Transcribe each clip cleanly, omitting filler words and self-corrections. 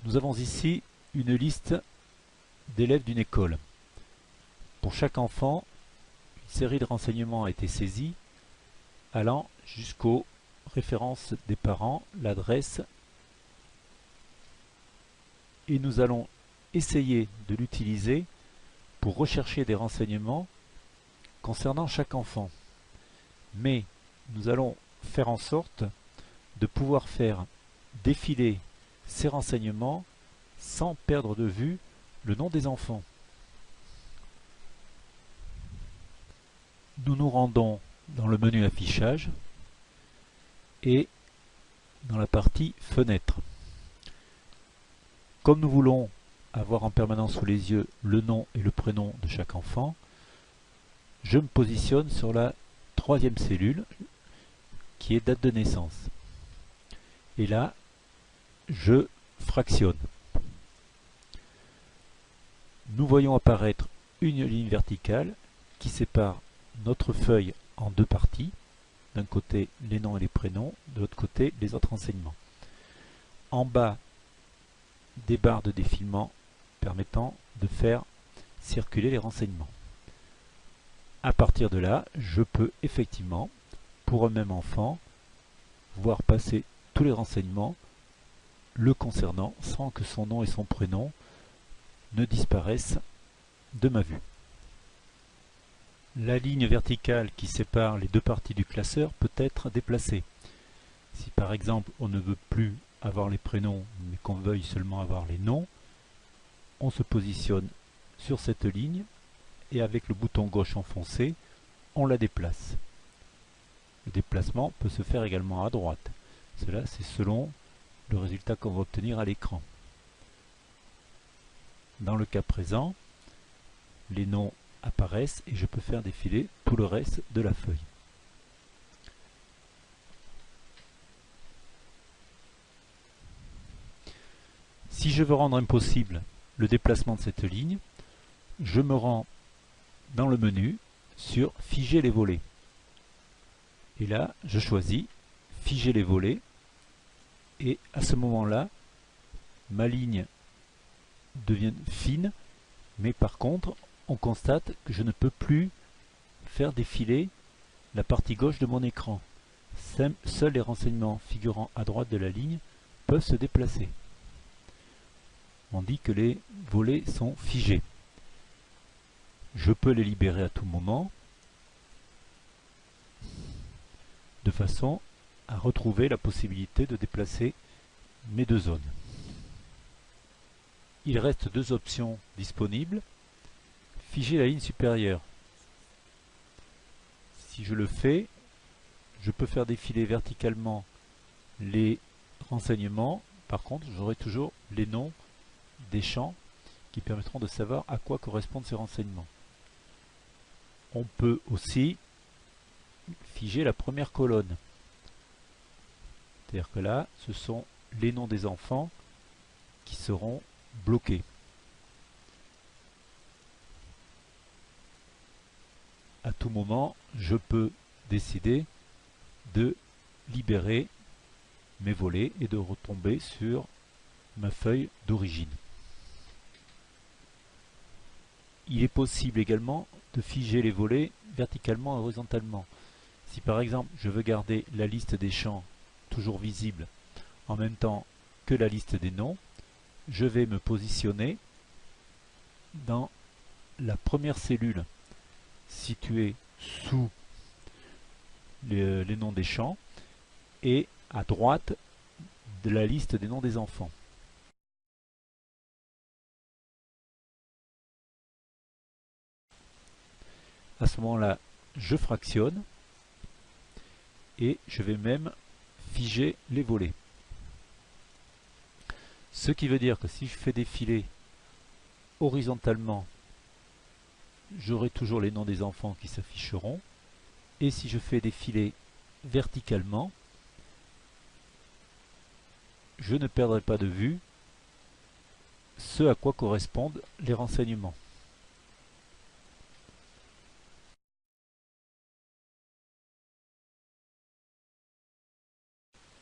Nous avons ici une liste d'élèves d'une école. Pour chaque enfant, une série de renseignements a été saisie, allant jusqu'aux références des parents, l'adresse, et nous allons essayer de l'utiliser pour rechercher des renseignements concernant chaque enfant. Mais nous allons faire en sorte de pouvoir faire défiler ces renseignements sans perdre de vue le nom des enfants. Nous nous rendons dans le menu affichage et dans la partie fenêtre. Comme nous voulons avoir en permanence sous les yeux le nom et le prénom de chaque enfant, je me positionne sur la troisième cellule qui est date de naissance. Et là, je fractionne. Nous voyons apparaître une ligne verticale qui sépare notre feuille en deux parties. D'un côté, les noms et les prénoms, de l'autre côté, les autres renseignements. En bas, des barres de défilement permettant de faire circuler les renseignements. À partir de là, je peux effectivement, pour un même enfant, voir passer tous les renseignements le concernant sans que son nom et son prénom ne disparaissent de ma vue. La ligne verticale qui sépare les deux parties du classeur peut être déplacée. Si par exemple on ne veut plus avoir les prénoms mais qu'on veuille seulement avoir les noms, on se positionne sur cette ligne et avec le bouton gauche enfoncé, on la déplace. Le déplacement peut se faire également à droite. Cela c'est selon le résultat qu'on va obtenir à l'écran. Dans le cas présent, les noms apparaissent et je peux faire défiler tout le reste de la feuille. Si je veux rendre impossible le déplacement de cette ligne, je me rends dans le menu sur Figer les volets. Et là, je choisis Figer les volets et à ce moment-là, ma ligne devient fine, mais par contre, on constate que je ne peux plus faire défiler la partie gauche de mon écran. Seuls les renseignements figurant à droite de la ligne peuvent se déplacer. On dit que les volets sont figés. Je peux les libérer à tout moment de façon à retrouver la possibilité de déplacer mes deux zones. Il reste deux options disponibles. Figer la ligne supérieure. Si je le fais, je peux faire défiler verticalement les renseignements. Par contre, j'aurai toujours les noms des champs qui permettront de savoir à quoi correspondent ces renseignements. On peut aussi figer la première colonne. C'est-à-dire que là, ce sont les noms des enfants qui seront bloqués. À tout moment, je peux décider de libérer mes volets et de retomber sur ma feuille d'origine. Il est possible également de figer les volets verticalement et horizontalement. Si par exemple je veux garder la liste des champs toujours visible en même temps que la liste des noms, je vais me positionner dans la première cellule située sous les noms des champs et à droite de la liste des noms des enfants. À ce moment-là, je fractionne et je vais même figer les volets. Ce qui veut dire que si je fais défiler horizontalement, j'aurai toujours les noms des enfants qui s'afficheront. Et si je fais défiler verticalement, je ne perdrai pas de vue ce à quoi correspondent les renseignements.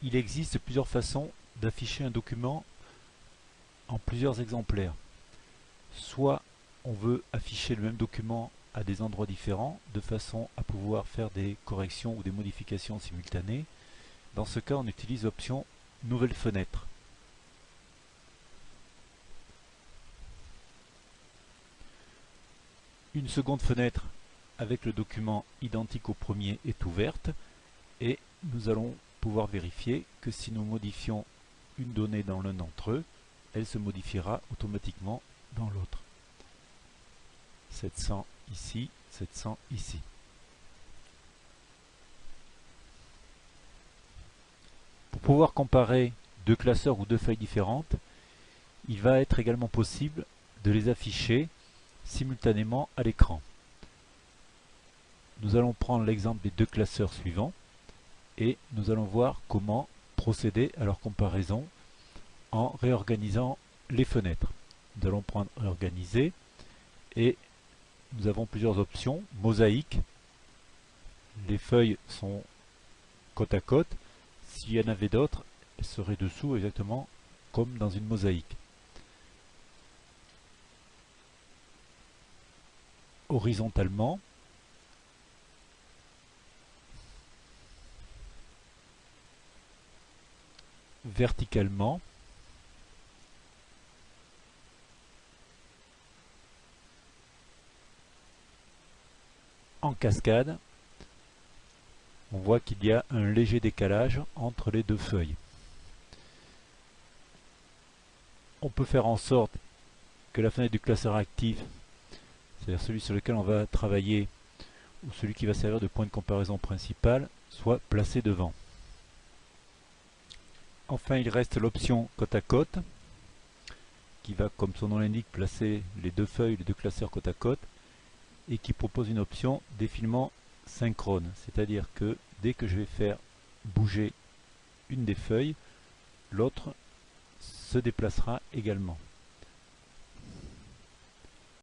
Il existe plusieurs façons d'afficher un document en plusieurs exemplaires. Soit on veut afficher le même document à des endroits différents, de façon à pouvoir faire des corrections ou des modifications simultanées. Dans ce cas, on utilise l'option Nouvelle fenêtre. Une seconde fenêtre avec le document identique au premier est ouverte et nous allons pouvoir vérifier que si nous modifions une donnée dans l'un d'entre eux, elle se modifiera automatiquement dans l'autre. 700 ici, 700 ici. Pour pouvoir comparer deux classeurs ou deux feuilles différentes, il va être également possible de les afficher simultanément à l'écran. Nous allons prendre l'exemple des deux classeurs suivants et nous allons voir comment procéder à leur comparaison en réorganisant les fenêtres. Nous allons prendre Réorganiser et nous avons plusieurs options. Mosaïque, les feuilles sont côte à côte. S'il y en avait d'autres, elles seraient dessous exactement comme dans une mosaïque. Horizontalement, verticalement, en cascade, on voit qu'il y a un léger décalage entre les deux feuilles. On peut faire en sorte que la fenêtre du classeur actif, c'est-à-dire celui sur lequel on va travailler, ou celui qui va servir de point de comparaison principal, soit placé devant. Enfin, il reste l'option côte à côte, qui va, comme son nom l'indique, placer les deux feuilles, les deux classeurs côte à côte, et qui propose une option défilement synchrone, c'est-à-dire que dès que je vais faire bouger une des feuilles, l'autre se déplacera également.